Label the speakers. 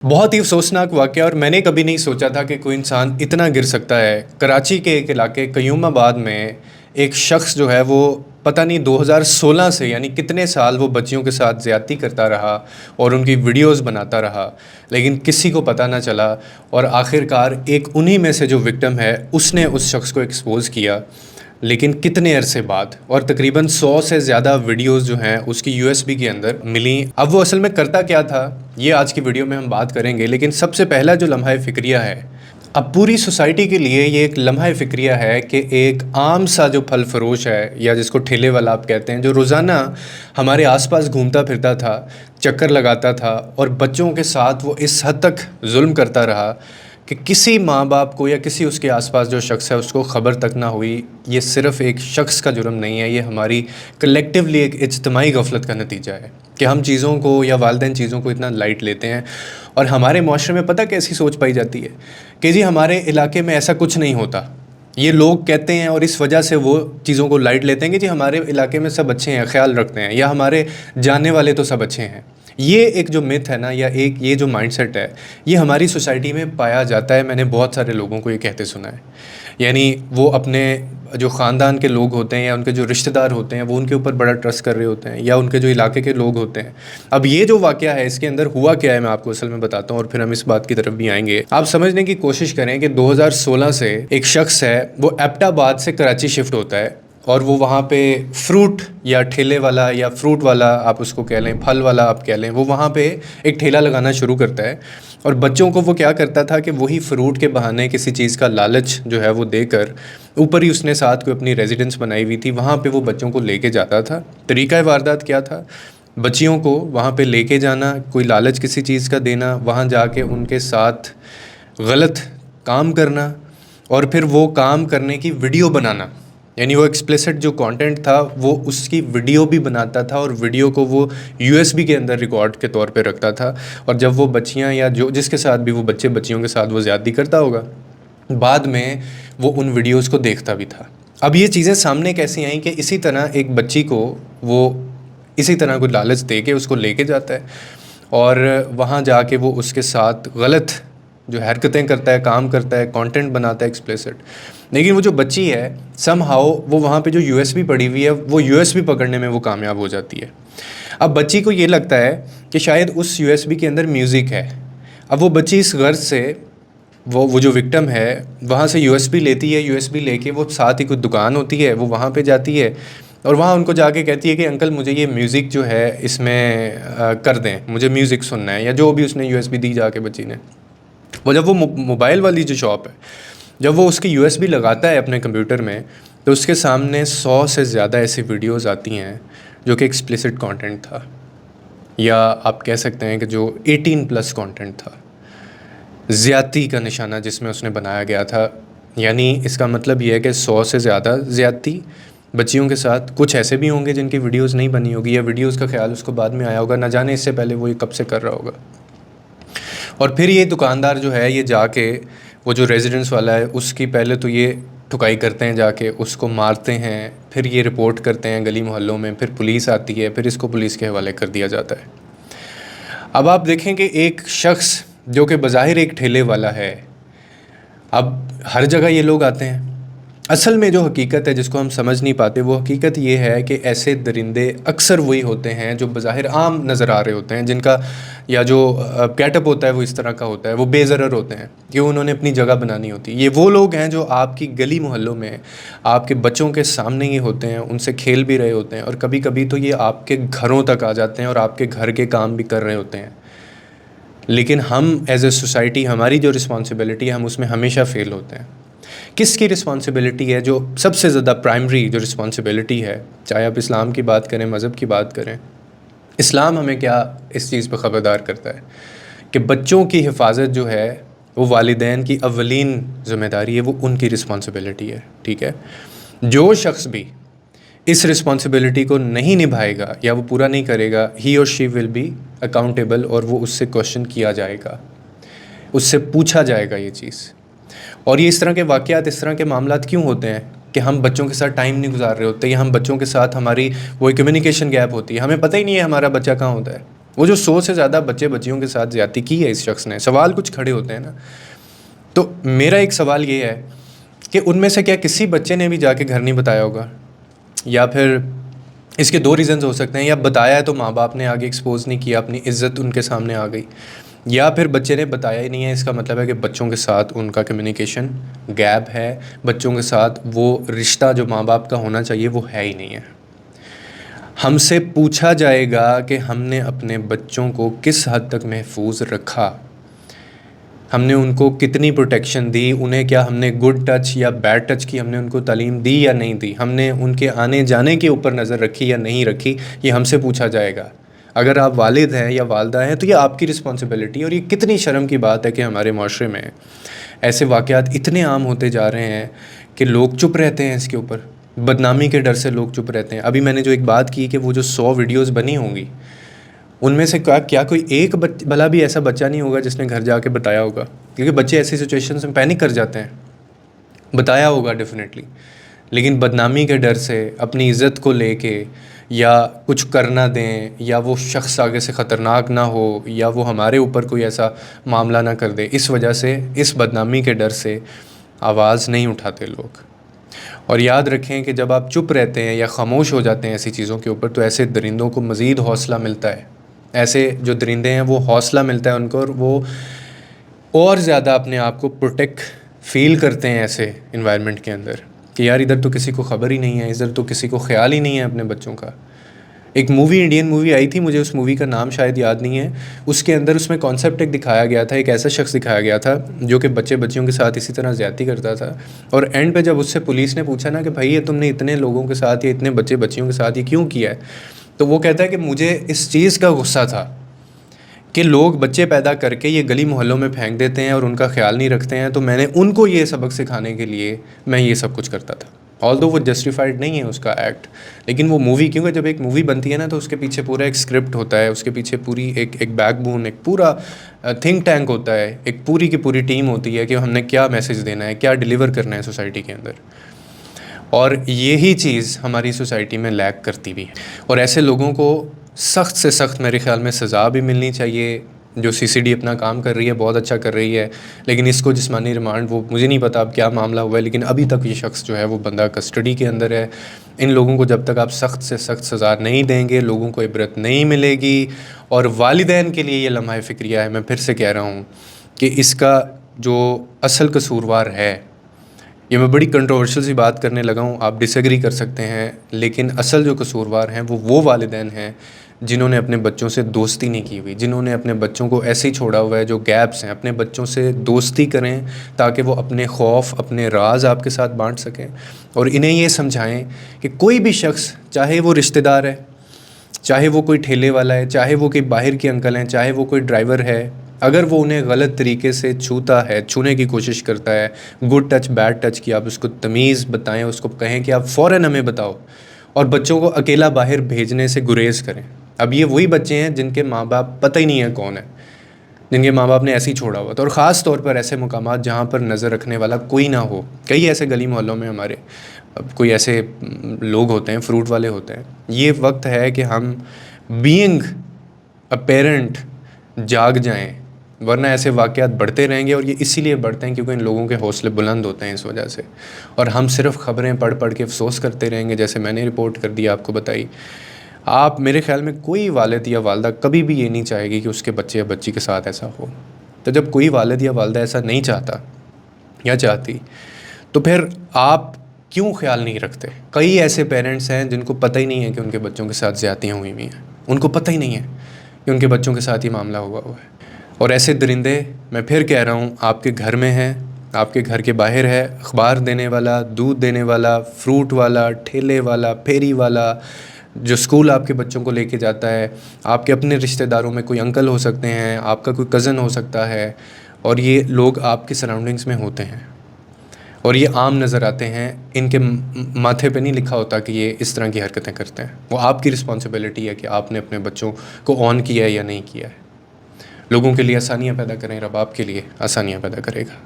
Speaker 1: बहुत ही अफसोसनाक वाक़या और मैंने कभी नहीं सोचा था कि कोई इंसान इतना गिर सकता है। कराची के एक इलाके क़यूमाबाद में एक शख़्स जो है वो पता नहीं 2016 से यानी कितने साल वो बच्चियों के साथ ज़्यादती करता रहा और उनकी वीडियोस बनाता रहा, लेकिन किसी को पता ना चला। और आखिरकार एक उन्हीं में से जो विक्टिम है उसने उस शख़्स को एक्सपोज़ किया, लेकिन कितने अरसे बाद। और तकरीबन 100 से ज़्यादा वीडियोस जो हैं उसकी यूएसबी के अंदर मिली। अब वो असल में करता क्या था ये आज की वीडियो में हम बात करेंगे, लेकिन सबसे पहला जो लम्हा फ़िक्रिया है, अब पूरी सोसाइटी के लिए ये एक लम्हा फ़िक्रिया है कि एक आम सा जो फल फरोश है या जिसको ठेले वाला आप कहते हैं, जो रोज़ाना हमारे आसपास घूमता फिरता था, चक्कर लगाता था और बच्चों के साथ वो इस हद तक जुल्म करता रहा कि किसी माँ बाप को या किसी उसके आसपास जो शख्स है उसको ख़बर तक ना हुई। ये सिर्फ़ एक शख्स का जुर्म नहीं है, ये हमारी कलेक्टिवली एक इज्तिमाई गफलत का नतीजा है कि हम चीज़ों को या वालिदैन चीज़ों को इतना लाइट लेते हैं। और हमारे माशरे में पता कैसी सोच पाई जाती है कि जी हमारे इलाके में ऐसा कुछ नहीं होता, ये लोग कहते हैं और इस वजह से वो चीज़ों को लाइट लेते हैं कि जी हमारे इलाके में सब अच्छे हैं, ख्याल रखते हैं, या हमारे जानने वाले तो सब अच्छे हैं। ये एक जो मिथ है ना, या एक ये जो माइंडसेट है, ये हमारी सोसाइटी में पाया जाता है। मैंने बहुत सारे लोगों को ये कहते सुना है। यानी वो अपने जो ख़ानदान के लोग होते हैं या उनके जो रिश्तेदार होते हैं वो उनके ऊपर बड़ा ट्रस्ट कर रहे होते हैं, या उनके जो इलाके के लोग होते हैं। अब ये जो वाक़या है इसके अंदर हुआ क्या है मैं आपको असल में बताता हूँ और फिर हम इस बात की तरफ भी आएंगे। आप समझने की कोशिश करें कि 2016 से एक शख्स है वो एबटाबाद से कराची शिफ्ट होता है और वो वहाँ पे फ्रूट या ठेले वाला या फ्रूट वाला आप उसको कह लें, फल वाला आप कह लें, वो वहाँ पे एक ठेला लगाना शुरू करता है। और बच्चों को वो क्या करता था कि वही फ्रूट के बहाने किसी चीज़ का लालच जो है वो देकर, ऊपर ही उसने साथ कोई अपनी रेजिडेंस बनाई हुई थी, वहाँ पे वो बच्चों को लेके जाता था। तरीक़ा वारदात क्या था, बच्चियों को वहाँ पे लेके जाना, कोई लालच किसी चीज़ का देना, वहाँ जाके उनके साथ गलत काम करना और फिर वो काम करने की वीडियो बनाना। यानी वो एक्सप्लिसिट जो कंटेंट था वो उसकी वीडियो भी बनाता था और वीडियो को वो यूएसबी के अंदर रिकॉर्ड के तौर पे रखता था। और जब वो बच्चियां या जो जिसके साथ भी वो बच्चियों के साथ वो ज़्यादती करता होगा, बाद में वो उन वीडियोस को देखता भी था। अब ये चीज़ें सामने कैसी आई कि इसी तरह एक बच्ची को वो इसी तरह कोई लालच दे के उसको लेके जाता है और वहाँ जाके वो उसके साथ गलत जो हरकतें करता है, काम करता है, कंटेंट बनाता है एक्सप्लिसिट। लेकिन वो जो बच्ची है समहाउ वो वहाँ पे जो यूएसबी पड़ी हुई है वो यूएसबी पकड़ने में वो कामयाब हो जाती है। अब बच्ची को ये लगता है कि शायद उस यूएसबी के अंदर म्यूज़िक है। अब वो बच्ची इस गर्ज से वो जो विक्टिम है वहाँ से यूएसबी लेती है। यूएसबी लेके वो साथ ही कुछ दुकान होती है, वो वहाँ पे जाती है और वहाँ उनको जाके कहती है कि अंकल मुझे ये म्यूज़िक जो है इसमें कर दें, मुझे म्यूज़िक सुनना है, या जो भी उसने यूएसबी दी जाके बच्ची ने। वो जब वो मोबाइल वाली जो शॉप है, जब वो उसकी यूएसबी लगाता है अपने कंप्यूटर में, तो उसके सामने 100 से ज़्यादा ऐसी वीडियोस आती हैं जो कि एक्सप्लिसिट कंटेंट था, या आप कह सकते हैं कि जो 18+ कंटेंट था, ज़्यादती का निशाना जिसमें उसने बनाया गया था। यानी इसका मतलब ये है कि 100 से ज़्यादा ज़्यादती बच्चियों के साथ। कुछ ऐसे भी होंगे जिनकी वीडियोज़ नहीं बनी होगी या वीडियोज़ का ख्याल उसको बाद में आया होगा, ना जाने इससे पहले वो ये कब से कर रहा होगा। और फिर ये दुकानदार जो है ये जाके वो जो रेजिडेंस वाला है उसकी पहले तो ये ठुकाई करते हैं, जाके उसको मारते हैं, फिर ये रिपोर्ट करते हैं गली मोहल्लों में, फिर पुलिस आती है, फिर इसको पुलिस के हवाले कर दिया जाता है। अब आप देखें कि एक शख्स जो कि बज़ाहिर एक ठेले वाला है, अब हर जगह ये लोग आते हैं। असल में जो हकीकत है जिसको हम समझ नहीं पाते, वो हकीकत ये है कि ऐसे दरिंदे अक्सर वही होते हैं जो बज़ाहिर आम नज़र आ रहे होते हैं, जिनका या जो कैटअप होता है वो इस तरह का होता है, वो बेज़रर होते हैं कि उन्होंने अपनी जगह बनानी होती है। ये वो लोग हैं जो आपकी गली मोहल्लों में आपके बच्चों के सामने ही होते हैं, उनसे खेल भी रहे होते हैं, और कभी कभी तो ये आपके घरों तक आ जाते हैं और आपके घर के काम भी कर रहे होते हैं। लेकिन हम एज ए सोसाइटी, हमारी जो रिस्पॉन्सिबिलिटी है, हम उसमें हमेशा फ़ेल होते हैं। किसकी रिस्पॉन्सिबिलिटी है? जो सबसे ज़्यादा प्राइमरी जो रिस्पॉन्सिबिलिटी है, चाहे आप इस्लाम की बात करें, मज़हब की बात करें, इस्लाम हमें क्या इस चीज़ पर ख़बरदार करता है कि बच्चों की हिफाजत जो है वो वालिदैन की अव्वलीन ज़िम्मेदारी है, वो उनकी रिस्पॉन्सिबिलिटी है। ठीक है, जो शख्स भी इस रिस्पॉन्सिबिलिटी को नहीं निभाएगा या वो पूरा नहीं करेगा, ही और शी विल बी अकाउंटेबल, और वो उससे क्वेश्चन किया जाएगा, उससे पूछा जाएगा ये चीज़। और ये इस तरह के वाक़यात, इस तरह के मामलात क्यों होते हैं कि हम बच्चों के साथ टाइम नहीं गुजार रहे होते, या हम बच्चों के साथ हमारी वो कम्युनिकेशन गैप होती है, हमें पता ही नहीं है हमारा बच्चा कहाँ होता है, وہ جو 100 سے زیادہ بچے بچیوں کے ساتھ زیادتی کی ہے اس شخص نے. سوال کچھ کھڑے ہوتے ہیں نا. تو میرا ایک سوال یہ ہے کہ ان میں سے کیا کسی بچے نے بھی جا کے گھر نہیں بتایا ہوگا؟ یا پھر اس کے 2 ریزنز ہو سکتے ہیں. یا بتایا ہے تو ماں باپ نے آگے ایکسپوز نہیں کیا, اپنی عزت ان کے سامنے آ گئی, یا پھر بچے نے بتایا ہی نہیں ہے. اس کا مطلب ہے کہ بچوں کے ساتھ ان کا کمیونیکیشن گیپ ہے, بچوں کے ساتھ وہ رشتہ جو ماں باپ کا ہونا چاہیے وہ ہے ہی نہیں ہے. ہم سے پوچھا جائے گا کہ ہم نے اپنے بچوں کو کس حد تک محفوظ رکھا, ہم نے ان کو کتنی پروٹیکشن دی, انہیں کیا ہم نے گڈ ٹچ یا بیڈ ٹچ کی ہم نے ان کو تعلیم دی یا نہیں دی, ہم نے ان کے آنے جانے کے اوپر نظر رکھی یا نہیں رکھی, یہ ہم سے پوچھا جائے گا. اگر آپ والد ہیں یا والدہ ہیں تو یہ آپ کی رسپانسبلٹی. اور یہ کتنی شرم کی بات ہے کہ ہمارے معاشرے میں ایسے واقعات اتنے عام ہوتے جا رہے ہیں کہ لوگ چپ رہتے ہیں اس کے اوپر, بدنامی کے ڈر سے لوگ چپ رہتے ہیں. ابھی میں نے جو ایک بات کی کہ وہ جو 100 ویڈیوز بنی ہوں گی ان میں سے کیا کوئی ایک بھلا بھی ایسا بچہ نہیں ہوگا جس نے گھر جا کے بتایا ہوگا؟ کیونکہ بچے ایسی سچویشنز میں پینک کر جاتے ہیں. بتایا ہوگا ڈیفینیٹلی, لیکن بدنامی کے ڈر سے, اپنی عزت کو لے کے, یا کچھ کرنا دیں, یا وہ شخص آگے سے خطرناک نہ ہو, یا وہ ہمارے اوپر کوئی ایسا معاملہ نہ کر دے, اس وجہ سے, اس بدنامی کے ڈر سے آواز نہیں اٹھاتے لوگ. اور یاد رکھیں کہ جب آپ چپ رہتے ہیں یا خاموش ہو جاتے ہیں ایسی چیزوں کے اوپر تو ایسے درندوں کو مزید حوصلہ ملتا ہے. ایسے جو درندے ہیں وہ حوصلہ ملتا ہے ان کو, اور وہ اور زیادہ اپنے آپ کو پروٹیکٹ فیل کرتے ہیں ایسے انوائرمنٹ کے اندر کہ یار ادھر تو کسی کو خبر ہی نہیں ہے, ادھر تو کسی کو خیال ہی نہیں ہے اپنے بچوں کا. ایک مووی, انڈین مووی آئی تھی, مجھے اس مووی کا نام شاید یاد نہیں ہے. اس کے اندر اس میں کانسیپٹ ایک دکھایا گیا تھا, ایک ایسا شخص دکھایا گیا تھا جو کہ بچیوں کے ساتھ اسی طرح زیادتی کرتا تھا. اور اینڈ پہ جب اس سے پولیس نے پوچھا نا کہ بھائی یہ تم نے اتنے لوگوں کے ساتھ یا اتنے بچیوں کے ساتھ یہ کیوں کیا ہے, تو وہ کہتا ہے کہ مجھے اس چیز کا غصہ تھا کہ لوگ بچے پیدا کر کے یہ گلی محلوں میں پھینک دیتے ہیں اور ان کا خیال نہیں رکھتے ہیں, تو میں نے ان کو یہ سبق سکھانے کے لیے میں یہ سب کچھ کرتا تھا. آلدو وہ جسٹیفائڈ نہیں ہے اس کا ایکٹ, لیکن وہ مووی, کیونکہ جب ایک مووی بنتی ہے نا تو اس کے پیچھے پورا ایک اسکرپٹ ہوتا ہے, اس کے پیچھے پوری ایک بیک بون, ایک پورا تھنک ٹینک ہوتا ہے, ایک پوری کی پوری ٹیم ہوتی ہے کہ ہم نے کیا میسیج دینا ہے, کیا ڈیلیور کرنا ہے سوسائٹی کے اندر. اور یہی چیز ہماری سوسائٹی میں لیک کرتی بھی ہے. اور ایسے لوگوں کو سخت سے سخت میرے خیال میں سزا بھی ملنی چاہیے. جو CCD اپنا کام کر رہی ہے, بہت اچھا کر رہی ہے, لیکن اس کو جسمانی ریمانڈ, وہ مجھے نہیں پتا اب کیا معاملہ ہوا ہے, لیکن ابھی تک یہ شخص جو ہے وہ بندہ کسٹڈی کے اندر ہے. ان لوگوں کو جب تک آپ سخت سے سخت سزا نہیں دیں گے, لوگوں کو عبرت نہیں ملے گی. اور والدین کے لیے یہ لمحہ فکریہ ہے, میں پھر سے کہہ رہا ہوں کہ اس کا جو اصل قصوروار ہے, یہ میں بڑی کنٹروورشل سی بات کرنے لگا ہوں, آپ ڈس ایگری کر سکتے ہیں, لیکن اصل جو قصوروار ہیں وہ والدین ہیں جنہوں نے اپنے بچوں سے دوستی نہیں کی ہوئی, جنہوں نے اپنے بچوں کو ایسے ہی چھوڑا ہوا ہے جو گیپس ہیں. اپنے بچوں سے دوستی کریں تاکہ وہ اپنے خوف, اپنے راز آپ کے ساتھ بانٹ سکیں, اور انہیں یہ سمجھائیں کہ کوئی بھی شخص, چاہے وہ رشتہ دار ہے, چاہے وہ کوئی ٹھیلے والا ہے, چاہے وہ کوئی باہر کے انکل ہیں, چاہے وہ کوئی ڈرائیور ہے, اگر وہ انہیں غلط طریقے سے چھونے کی کوشش کرتا ہے, گڈ ٹچ بیڈ ٹچ کی, آپ اس کو تمیز بتائیں, اس کو کہیں کہ آپ فوراً ہمیں بتاؤ, اور بچوں کو اکیلا باہر بھیجنے سے گریز کریں. اب یہ وہی بچے ہیں جن کے ماں باپ پتہ ہی نہیں ہے کون ہے, جن کے ماں باپ نے ایسے ہی چھوڑا ہوا تھا. اور خاص طور پر ایسے مقامات جہاں پر نظر رکھنے والا کوئی نہ ہو. کئی ایسے گلی محلوں میں ہمارے کوئی ایسے لوگ ہوتے ہیں, فروٹ والے ہوتے ہیں. یہ وقت ہے کہ ہم بینگ اے پیرنٹ جاگ جائیں, ورنہ ایسے واقعات بڑھتے رہیں گے. اور یہ اسی لیے بڑھتے ہیں کیونکہ ان لوگوں کے حوصلے بلند ہوتے ہیں اس وجہ سے, اور ہم صرف خبریں پڑھ کے افسوس کرتے رہیں گے, جیسے میں نے رپورٹ کر دی آپ کو بتائی. آپ, میرے خیال میں کوئی والد یا والدہ کبھی بھی یہ نہیں چاہے گی کہ اس کے بچے یا بچی کے ساتھ ایسا ہو. تو جب کوئی والد یا والدہ ایسا نہیں چاہتا یا چاہتی, تو پھر آپ کیوں خیال نہیں رکھتے؟ کئی ایسے پیرنٹس ہیں جن کو پتہ ہی نہیں ہے کہ ان کے بچوں کے ساتھ زیادتیاں ہوئی ہیں, ان کو پتہ ہی نہیں ہے کہ ان کے بچوں کے ساتھ یہ معاملہ ہوا ہے. اور ایسے درندے, میں پھر کہہ رہا ہوں, آپ کے گھر میں ہیں, آپ کے گھر کے باہر ہے, اخبار دینے والا, دودھ دینے والا, فروٹ والا, ٹھیلے والا, پھیری والا, جو اسکول آپ کے بچوں کو لے کے جاتا ہے, آپ کے اپنے رشتہ داروں میں کوئی انکل ہو سکتے ہیں, آپ کا کوئی کزن ہو سکتا ہے, اور یہ لوگ آپ کے سراؤنڈنگس میں ہوتے ہیں اور یہ عام نظر آتے ہیں. ان کے ماتھے پہ نہیں لکھا ہوتا کہ یہ اس طرح کی حرکتیں کرتے ہیں. وہ آپ کی رسپانسبلٹی ہے کہ آپ نے اپنے بچوں کو آن کیا ہے یا نہیں کیا ہے. لوگوں کے لیے آسانیاں پیدا کریں, رب آپ کے لیے آسانیاں پیدا کرے گا.